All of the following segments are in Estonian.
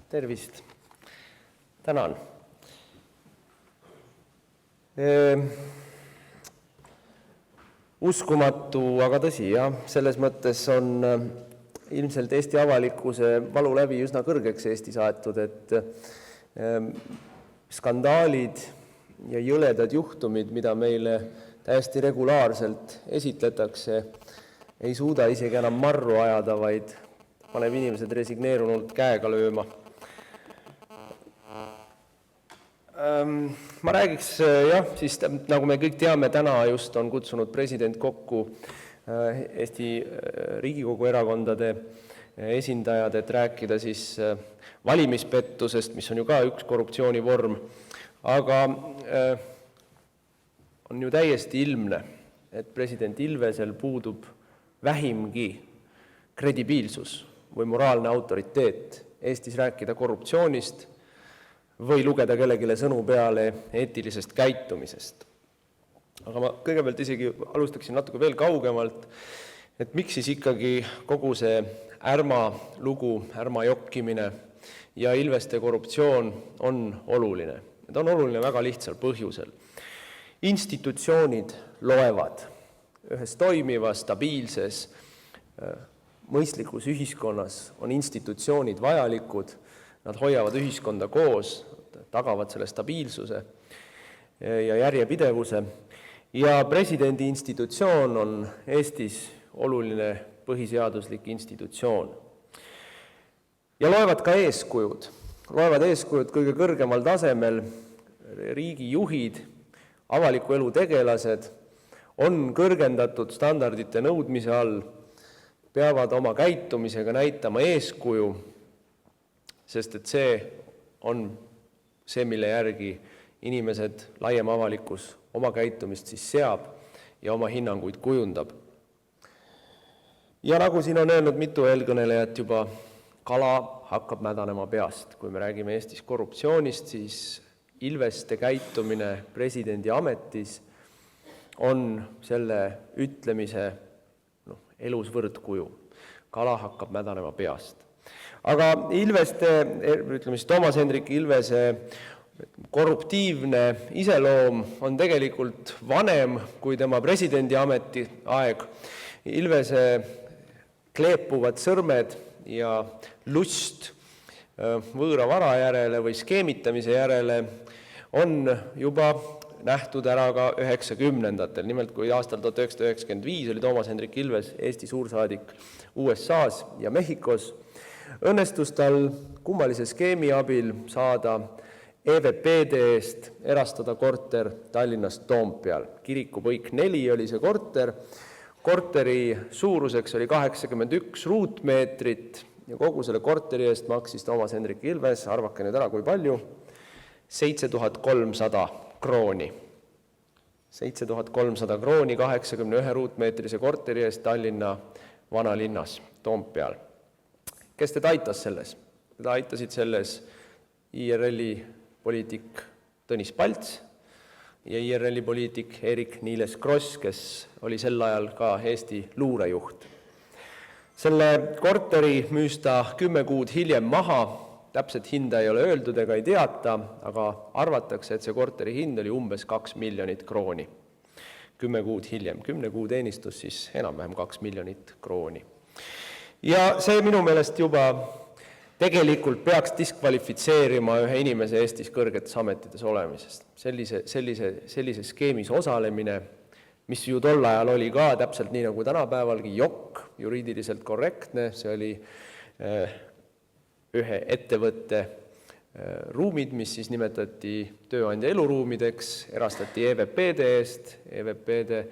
Tervist. Tänan. Uskumatu, aga tõsi, jah. Selles mõttes on ilmselt Eesti avalikkuse valu läbi üsna kõrgeks Eestis aetud, et skandaalid ja jõledad juhtumid, mida meile täiesti regulaarselt esitletakse, ei suuda isegi enam marru ajada, vaid paneb inimesed resigneerunult käega lööma. Ma räägiks, siis nagu me kõik teame, täna just on kutsunud president kokku Eesti Riigikogu erakondade esindajad, et rääkida siis valimispettusest, mis on ju ka üks korruptsioonivorm, aga on ju täiesti ilmne, et president Ilvesel puudub vähimgi kredibiilsus või moraalne autoriteet Eestis rääkida korruptsioonist või lugeda kellegile sõnu peale eetilisest käitumisest. Aga ma kõigepealt isegi alustaksin natuke veel kaugemalt, et miks siis ikkagi kogu see ärma lugu, ärma jokkimine ja Ilveste korruptsioon on oluline. Need on oluline väga lihtsal põhjusel. Institutsioonid loevad ühes toimivas, stabiilses, mõistlikus ühiskonnas on institutsioonid vajalikud, nad hoiavad ühiskonda koos, tagavad selle stabiilsuse ja järjepidevuse. Ja presidendi institutsioon on Eestis oluline põhiseaduslik institutsioon. Ja loevad ka eeskujud. Loevad eeskujud kõige kõrgemal tasemel, riigijuhid, avaliku elu tegelased on kõrgendatud standardite nõudmise all, peavad oma käitumisega näitama eeskuju, sest et see on see, mille järgi inimesed, laiem avalikkus oma käitumist siis seab ja oma hinnanguid kujundab. Ja nagu siin on öelnud mitu eelkõnelejat juba, kala hakkab mädanema peast. Kui me räägime Eestis korruptsioonist, siis Ilveste käitumine presidendi ametis on selle ütlemise elus võrdkuju. Kala hakkab mädanema peast. Aga Ilveste, ütleme siis Toomas Hendrik Ilvese korruptiivne iseloom on tegelikult vanem kui tema presidendi ameti aeg. Ilvese kleepuvad sõrmed ja lust võõra vara järele või skeemitamise järele on juba nähtud ära ka 90-ndatel. Nimelt, kui aastal 1995 oli Toomas Hendrik Ilves Eesti suursaadik USA-s ja Mehhikos, õnnestus tal kummalise skeemi abil saada EVPD eest erastada korter Tallinnas Toompeal. Kirikupõik 4 oli see korter. Korteri suuruseks oli 81 ruutmeetrit ja kogu selle korteri eest maksis Toomas Hendrik Ilves, arvake nüüd ära, kui palju, 7300 krooni. 7300 krooni 81 ruutmeetrise korteri eest Tallinna vanalinnas Toompeal. Kes teda aitas selles? Teda aitasid selles IRL-i poliitik Tõnis Palts ja IRL-i poliitik Eerik-Niiles Kross, kes oli sel ajal ka Eesti luurejuht. Selle korteri müüs ta 10 kuud hiljem maha, täpselt hinda ei ole öeldud ega ei teata, aga arvatakse, et see korteri hind oli umbes 2 miljonit krooni. 10 kuud hiljem, 10 kuu teenistus siis enam-vähem 2 miljonit krooni. Ja see minu meelest juba tegelikult peaks diskvalifitseerima ühe inimese Eestis kõrgetes ametites olemisest. Sellise skeemis osalemine, mis ju tol ajal oli ka täpselt nii nagu tänapäevalgi jokk, juriidiliselt korrektne, see oli ühe ettevõtte ruumid, mis siis nimetati tööandja eluruumideks, erastati EVPD eest, EVPD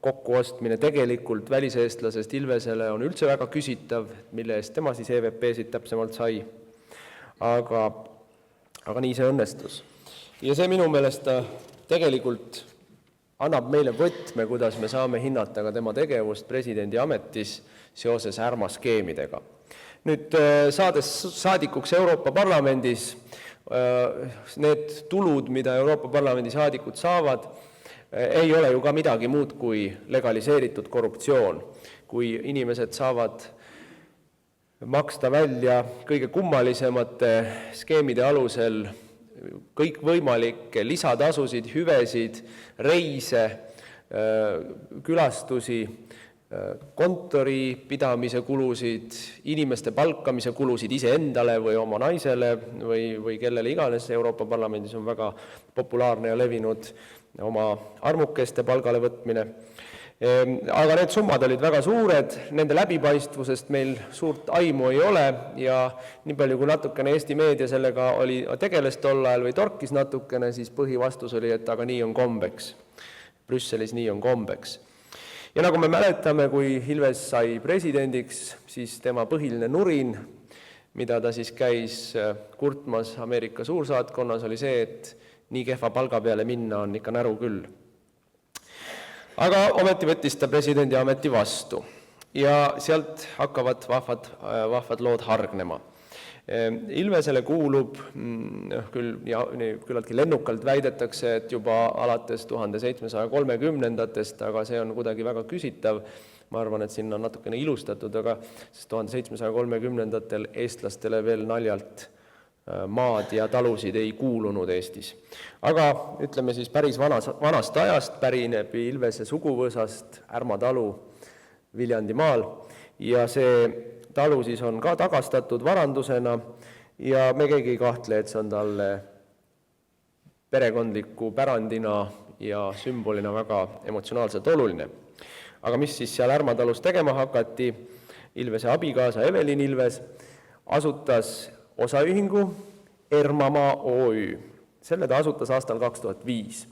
kokkuostmine tegelikult väliseestlasest Ilvesele on üldse väga küsitav, mille eest tema siis EVP-sid täpsemalt sai. Aga nii see õnnestus. Ja see minu meelest tegelikult annab meile võtme, kuidas me saame hinnata ka tema tegevust presidendi ametis seoses ärmaskeemidega. Nüüd saades saadikuks Euroopa Parlamendis, need tulud, mida Euroopa Parlamendi saadikud saavad, ei ole ju ka midagi muud kui legaliseeritud korruptsioon. Kui inimesed saavad maksta välja kõige kummalisemate skeemide alusel kõikvõimalikke lisatasusid, hüvesid, reise, külastusi, kontori pidamise kulusid, inimeste palkamise kulusid iseendale või oma naisele või kellele iganes. Euroopa Parlamendis on väga populaarne ja levinud oma armukeste palgale võtmine. Aga need summad olid väga suured, nende läbipaistvusest meil suurt aimu ei ole ja nii palju kui natukene Eesti meedia sellega tegeles tol ajal või torkis natukene, siis põhivastus oli, et aga nii on kombeks. Brüsselis nii on kombeks. Ja nagu me mäletame, kui Ilves sai presidendiks, siis tema põhiline nurin, mida ta siis käis kurtmas Ameerika suursaatkonnas, oli see, et nii kehva palga peale minna on ikka näru küll. Aga ometi võttis ta presidendi ameti vastu ja sealt hakkavad vahvad lood hargnema. Ilvesele kuulub, küllaltki lennukalt väidetakse, et juba alates 1730-ndatest, aga see on kuidagi väga küsitav. Ma arvan, et sinna on natukene ilustatud, aga 1730-ndatel eestlastele veel naljalt maad ja talusid ei kuulunud Eestis. Aga ütleme siis päris vanast ajast pärineb Ilvese suguvõsast Ärma talu Viljandimaal ja see talu siis on ka tagastatud varandusena ja me keegi ei kahtle, et see on talle perekondliku pärandina ja sümbolina väga emotsionaalselt oluline. Aga mis siis seal Ärma talus tegema hakati? Ilvese abikaasa Evelin Ilves asutas osaühingu Ermamaa OÜ. Selle ta asutas aastal 2005.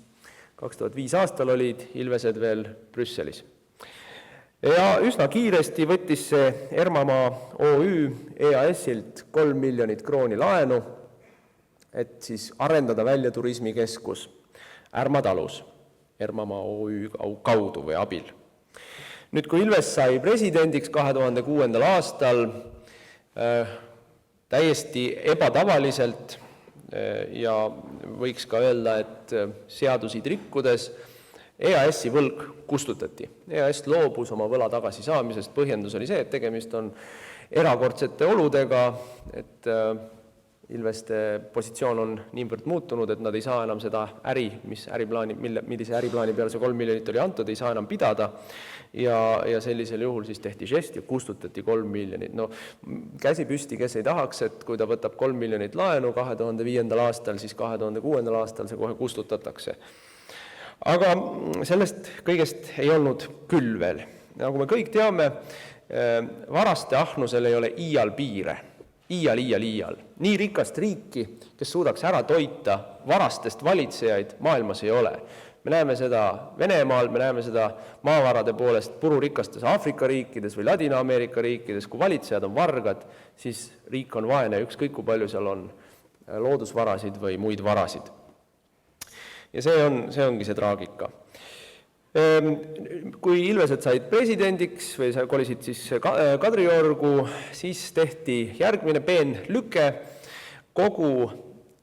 2005 aastal olid Ilvesed veel Brüsselis. Ja üsna kiiresti võttis see Ermamaa OÜ EAS-ilt 3 miljonit krooni laenu, et siis arendada välja turismikeskus Ärma talus Ermamaa OÜ kaudu või abil. Nüüd, kui Ilves sai presidendiks 2006. aastal täiesti ebatavaliselt ja võiks ka öelda, et seadusid rikkudes EAS-i võlg kustutati. EAS loobus oma võla tagasi saamisest. Põhjendus oli see, et tegemist on erakordsete oludega, et Ilveste positsioon on niivõrd muutunud, et nad ei saa enam seda millise äriplaani peale see 3 miljonit oli antud, ei saa enam pidada ja sellisel juhul siis tehti žest ja kustutati 3 miljonit. No, käsi püsti, kes ei tahaks, et kui ta võtab 3 miljonit laenu 2005. aastal, siis 2006. aastal see kohe kustutatakse. Aga sellest kõigest ei olnud küll veel. Nagu me kõik teame, varaste ahnusel ei ole iial piire. Iial. Nii rikast riiki, kes suudaks ära toita varastest valitsejaid, maailmas ei ole. Me näeme seda Venemaal, me näeme seda maavarade poolest pururikastes Aafrika riikides või Ladina-Ameerika riikides. Kui valitsejad on vargad, siis riik on vaene, ükskõik kui palju seal on loodusvarasid või muid varasid. Ja see ongi see traagika. Kui Ilvesed said presidendiks või kolisid siis Kadriorgu, siis tehti järgmine peenlüke. Kogu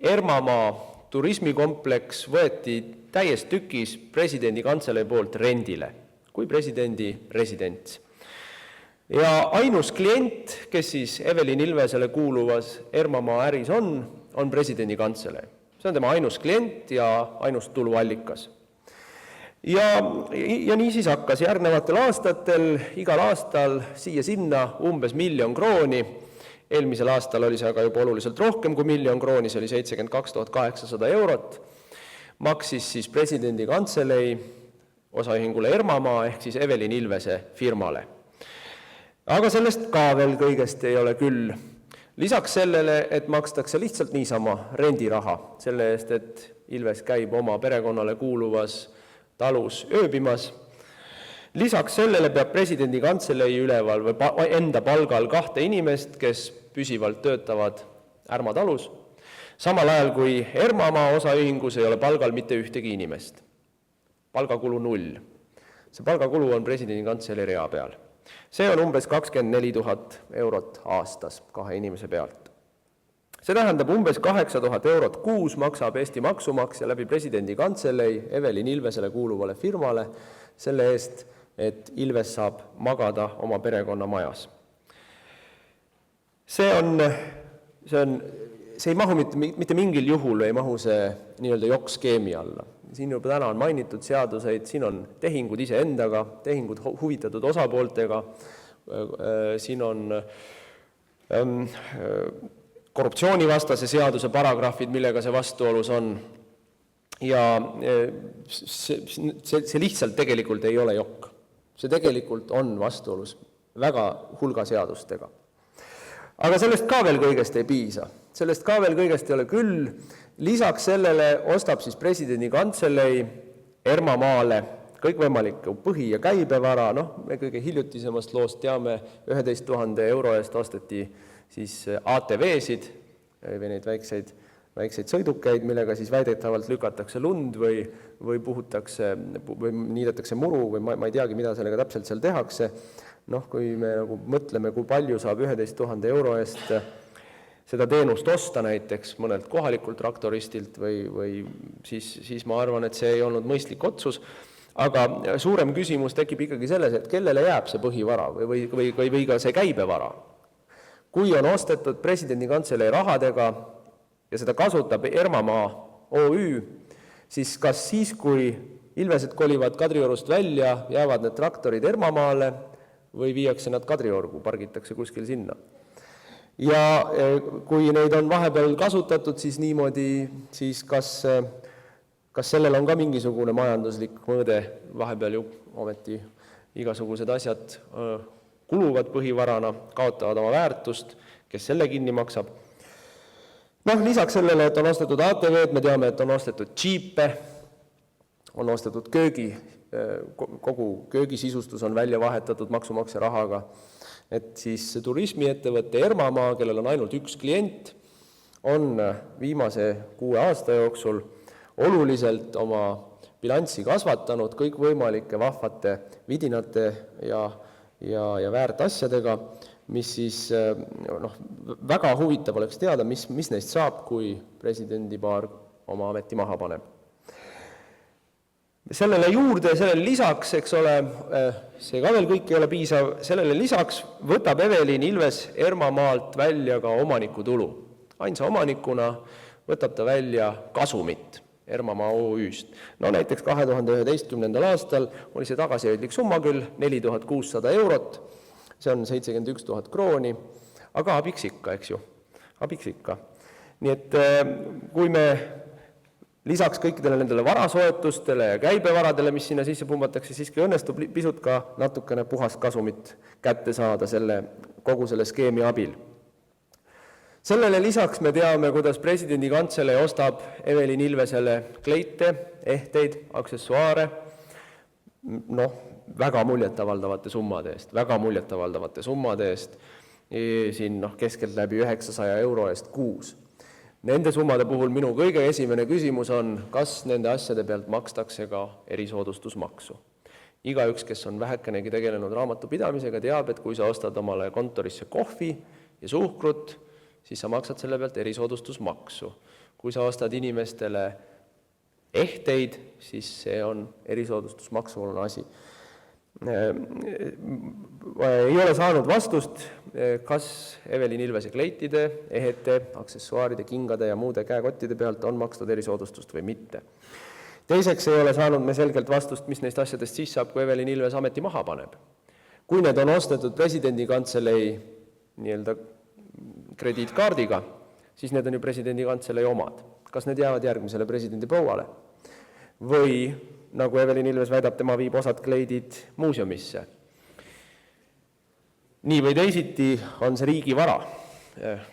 Ermamaa turismikompleks võeti täies tükis presidendi kantselei poolt rendile kui presidendi residents. Ja ainus klient, kes siis Evelin Ilvesele kuuluvas Ermamaa äris on presidendi kantselei. See on tema ainus klient ja ainus tuluallikas. Ja nii siis hakkas järgnevatel aastatel, igal aastal siia-sinna umbes 1 000 000 krooni. Eelmisel aastal oli see aga juba oluliselt rohkem kui 1 000 000 krooni, see oli 72 800 eurot. Maksis siis presidendi kantselei osaühingule Ermamaa ehk siis Evelin Ilvese firmale. Aga sellest ka veel kõigest ei ole küll. Lisaks sellele, et makstakse lihtsalt niisama rendiraha, selle eest, et Ilves käib oma perekonnale kuuluvas talus ööbimas. Lisaks sellele peab presidendi kantselei üleval või enda palgal 2 inimest, kes püsivalt töötavad Ärma talus. Samal ajal kui Ermamaa osaühingus ei ole palgal mitte ühtegi inimest. Palgakulu 0. See palgakulu on presidendi kantselei rea peal. See on umbes 24 000 eurot aastas 2 inimese pealt. See tähendab umbes 8 000 eurot kuus maksab Eesti maksumaksja läbi presidendi kantselei Evelin Ilvesele kuuluvale firmale selle eest, et Ilves saab magada oma perekonna majas. See ei mahu mitte mingil juhul ei mahu see nii-öelda jokkskeemi alla. Siin juba täna on mainitud seaduseid, siin on tehingud iseendaga, tehingud huvitatud osapooltega, siin on korruptsioonivastase seaduse paragrahvid, millega see vastuolus on. Ja see lihtsalt tegelikult ei ole jokk. See tegelikult on vastuolus väga hulga seadustega. Aga sellest ka veel kõigest ei piisa. Sellest ka veel kõigest ei ole küll. Lisaks sellele ostab siis presidendi kantselei Ermamaale kõikvõimaliku põhi- ja käibevara. Me kõige hiljutisemast loost teame 11 000 euro eest osteti siis ATV-sid või neid väikseid sõidukeid, millega siis väidetavalt lükatakse lund või puhutakse või niidetakse muru või ma ei teagi, mida sellega täpselt seal tehakse. Kui me mõtleme, kui palju saab 11 000 euro eest seda teenust osta näiteks mõnelt kohalikult traktoristilt või siis ma arvan, et see ei olnud mõistlik otsus. Aga suurem küsimus tekib ikkagi selles, et kellele jääb see põhivara või ka see käibevara. Kui on ostetud presidendi kantselei rahadega ja seda kasutab Ermamaa OÜ, siis kas siis, kui Ilvesed kolivad Kadriorust välja, jäävad need traktorid Ermamaale või viiakse nad Kadriorgu, pargitakse kuskil sinna. Ja kui neid on vahepeal kasutatud, siis niimoodi, siis kas sellel on ka mingisugune majanduslik mõõde, vahepeal ju ometi igasugused asjad kuluvad põhivarana, kaotavad oma väärtust, kes selle kinni maksab. Lisaks sellele, et on ostetud ATV-d, me teame, et on ostetud džiipe, on ostetud kogu köögisisustus on välja vahetatud maksumaksja rahaga, et siis turismiettevõtte Ermamaa, kellel on ainult üks klient, on viimase 6 aasta jooksul oluliselt oma bilanssi kasvatanud kõikvõimalike vahvate vidinate ja väärt asjadega, mis siis väga huvitav oleks teada, mis neist saab, kui presidendipaar oma ameti maha paneb. Sellele juurde, sellele lisaks, eks ole, see ka veel kõik ei ole piisav, sellele lisaks võtab Evelin Ilves Ermamaalt välja ka omanikutulu. Ainsa omanikuna võtab ta välja kasumit Ermamaa OÜ-st. Näiteks 2011. aastal oli see tagasihoidlik summa küll 4600 eurot, see on 71 000 krooni, aga abiks ikka, eks ju, abiks ikka. Nii et kui me lisaks kõikidele nendele varasoetustele ja käibevaradele, mis sinna sisse pumbatakse, siiski õnnestub pisut ka natukene puhast kasumit kätte saada kogu selle skeemi abil. Sellele lisaks me teame, kuidas presidendi kantselei ostab Evelin Ilvesele kleite, ehteid, aksessuaare, väga muljetavaldavate summade eest, siin keskelt läbi 900 euro eest kuus. Nende summade puhul minu kõige esimene küsimus on, kas nende asjade pealt makstakse ka erisoodustusmaksu. Igaüks, kes on vähekenegi tegelenud raamatupidamisega, teab, et kui sa ostad omale kontorisse kohvi ja suhkrut, siis sa maksad selle pealt erisoodustusmaksu. Kui sa ostad inimestele ehteid, siis see on erisoodustusmaksuline asi. Ei ole saanud vastust, kas Evelin Ilvese kleitide, ehete, aksessuaaride, kingade ja muude käekottide pealt on makstud erisoodustust või mitte. Teiseks ei ole saanud me selgelt vastust, mis neist asjadest siis saab, kui Evelin Ilves ameti maha paneb. Kui need on ostetud presidendi kantselei nii-öelda krediitkaardiga, siis need on ju presidendi kantselei omad. Kas need jäävad järgmisele presidendi prouale? Või nagu Evelin Ilves väidab, tema viib osad kleidid muuseumisse. Nii või teisiti on see riigi vara.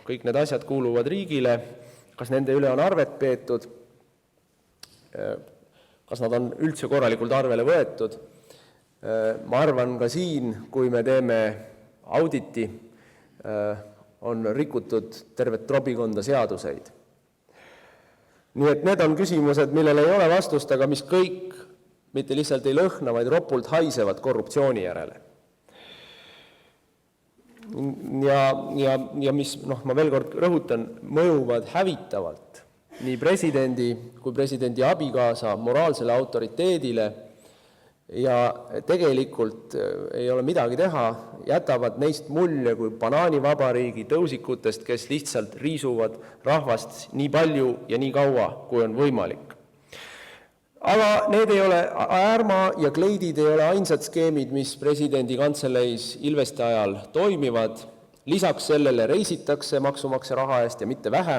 Kõik need asjad kuuluvad riigile. Kas nende üle on arvet peetud? Kas nad on üldse korralikult arvele võetud? Ma arvan ka siin, kui me teeme auditi, on rikutud tervet trobikonda seaduseid. Nii et need on küsimused, millel ei ole vastust, aga mis kõik mitte lihtsalt ei lõhna, vaid ropult haisevad korruptsiooni järele. Ja mis, ma veel kord rõhutan, mõjuvad hävitavalt nii presidendi kui presidendi abikaasa moraalsele autoriteedile ja tegelikult ei ole midagi teha, jätavad neist mulje kui banaanivabariigi tõusikutest, kes lihtsalt riisuvad rahvast nii palju ja nii kaua, kui on võimalik. Aga need ei ole, äärma ja kleidid ei ole ainsad skeemid, mis presidendi kantseleis Ilveste ajal toimivad. Lisaks sellele reisitakse maksumaksja raha eest ja mitte vähe.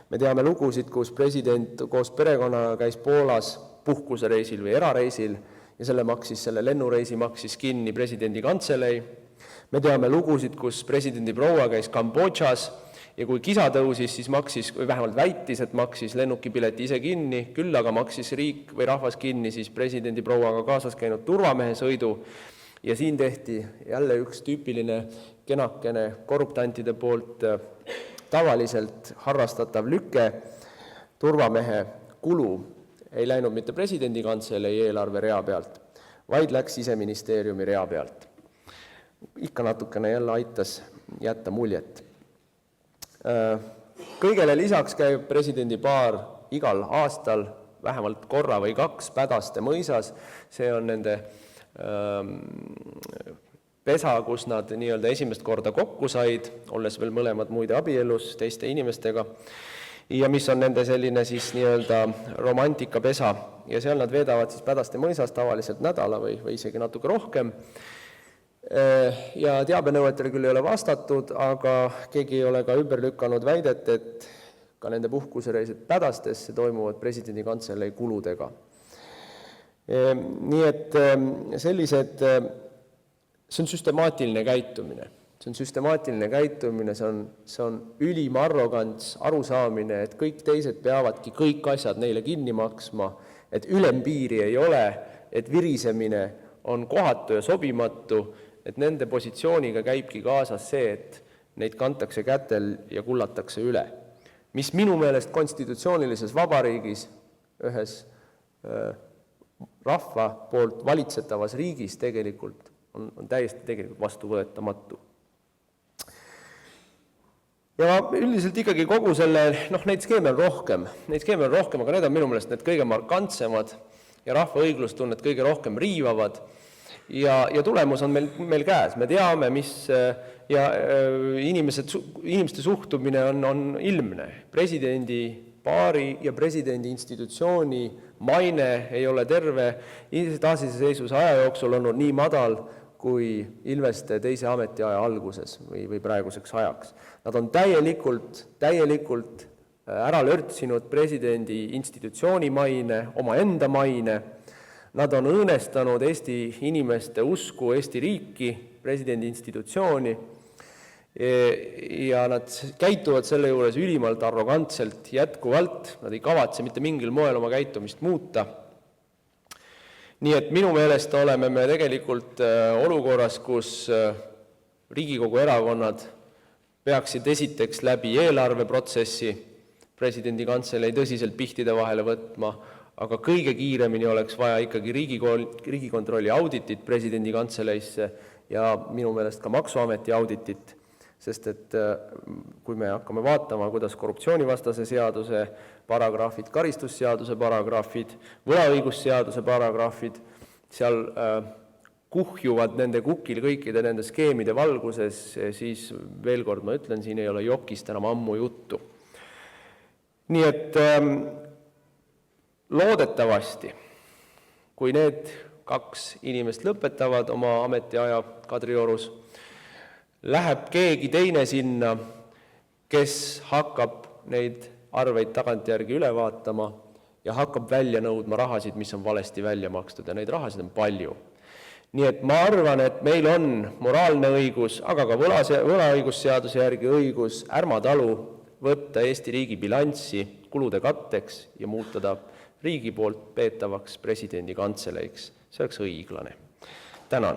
Me teame lugusid, kus president koos perekonnaga käis Poolas puhkusereisil või erareisil ja selle lennureisi maksis kinni presidendi kantselei. Me teame lugusid, kus presidendi proua käis Kambodžas ja kui kisa tõusis, siis maksis, või vähemalt väitis, et maksis lennukipileti ise kinni, küll aga maksis riik või rahvas kinni siis presidendi prouaga kaasas käinud turvamehe sõidu. Ja siin tehti jälle üks tüüpiline kenakene korruptantide poolt tavaliselt harrastatav lüke. Turvamehe kulu ei läinud mitte presidendi kantseleis eelarve rea pealt, vaid läks Siseministeeriumi rea pealt. Ikka natukene jälle aitas jätta muljet. Kõigele lisaks käib presidendi paar igal aastal vähemalt korra või kaks Pädaste mõisas. See on nende pesa, kus nad nii-öelda esimest korda kokku said, olles veel mõlemad muide abielus teiste inimestega, ja mis on nende selline siis nii-öelda romantikapesa. Ja seal nad veedavad siis Pädaste mõisas tavaliselt nädala või isegi natuke rohkem. Ja teabenõuetele küll ei ole vastatud, aga keegi ei ole ka ümber lükanud väidet, et ka nende puhkusereisid Pädastesse toimuvad presidendi kantselei kuludega. Nii et see on süstemaatiline käitumine. See on süstemaatiline käitumine, see on ülim arrogants, arusaamine, et kõik teised peavadki kõik asjad neile kinni maksma, et ülempiiri ei ole, et virisemine on kohatu ja sobimatu, et nende positsiooniga käibki kaasas see, et neid kantakse kätel ja kullatakse üle. Mis minu meelest konstitutsioonilises vabariigis, ühes rahva poolt valitsetavas riigis tegelikult on täiesti tegelikult vastuvõetamatu. Ja üldiselt ikkagi kogu selle, neid skeeme on rohkem, aga need on minu meelest need kõige markantsemad ja rahva õiglustunnet kõige rohkem riivavad. Ja tulemus on meil käes. Me teame, mis ja inimeste suhtumine on ilmne. Presidendi paari ja presidendi institutsiooni maine ei ole terve taasiseseisvuse aja jooksul olnud nii madal kui Ilveste teise ametiaja alguses või praeguseks ajaks. Nad on täielikult ära lörtsinud presidendi institutsiooni maine, oma enda maine. Nad on õõnestanud Eesti inimeste usku Eesti riiki, presidendi institutsiooni ja nad käituvad selle juures ülimalt arrogantselt jätkuvalt. Nad ei kavatse mitte mingil moel oma käitumist muuta. Nii et minu meelest oleme me tegelikult olukorras, kus Riigikogu erakonnad peaksid esiteks läbi eelarveprotsessi presidendi kantselei tõsiselt pihtide vahele võtma, aga kõige kiiremini oleks vaja ikkagi Riigikontrolli auditit presidendi kantseleisse ja minu meelest ka maksuameti auditit, sest et kui me hakkame vaatama, kuidas korruptsioonivastase seaduse paragrahvid, karistusseaduse paragrahvid, võlaõigusseaduse paragrahvid, seal kuhjuvad nende kukil kõikide nende skeemide valguses, siis veel kord ma ütlen, siin ei ole jokist enam ammu juttu. Nii et loodetavasti, kui need kaks inimest lõpetavad oma ametiaja Kadriorus, läheb keegi teine sinna, kes hakkab neid arveid tagantjärgi üle vaatama ja hakkab välja nõudma rahasid, mis on valesti välja makstud ja neid rahasid on palju. Nii et ma arvan, et meil on moraalne õigus, aga ka võlaõigusseaduse järgi õigus ärmatalu võtta Eesti riigi bilanssi kulude katteks ja muutada riigi poolt peetavaks presidendi kantseleiks. See oleks õiglane. Tänan.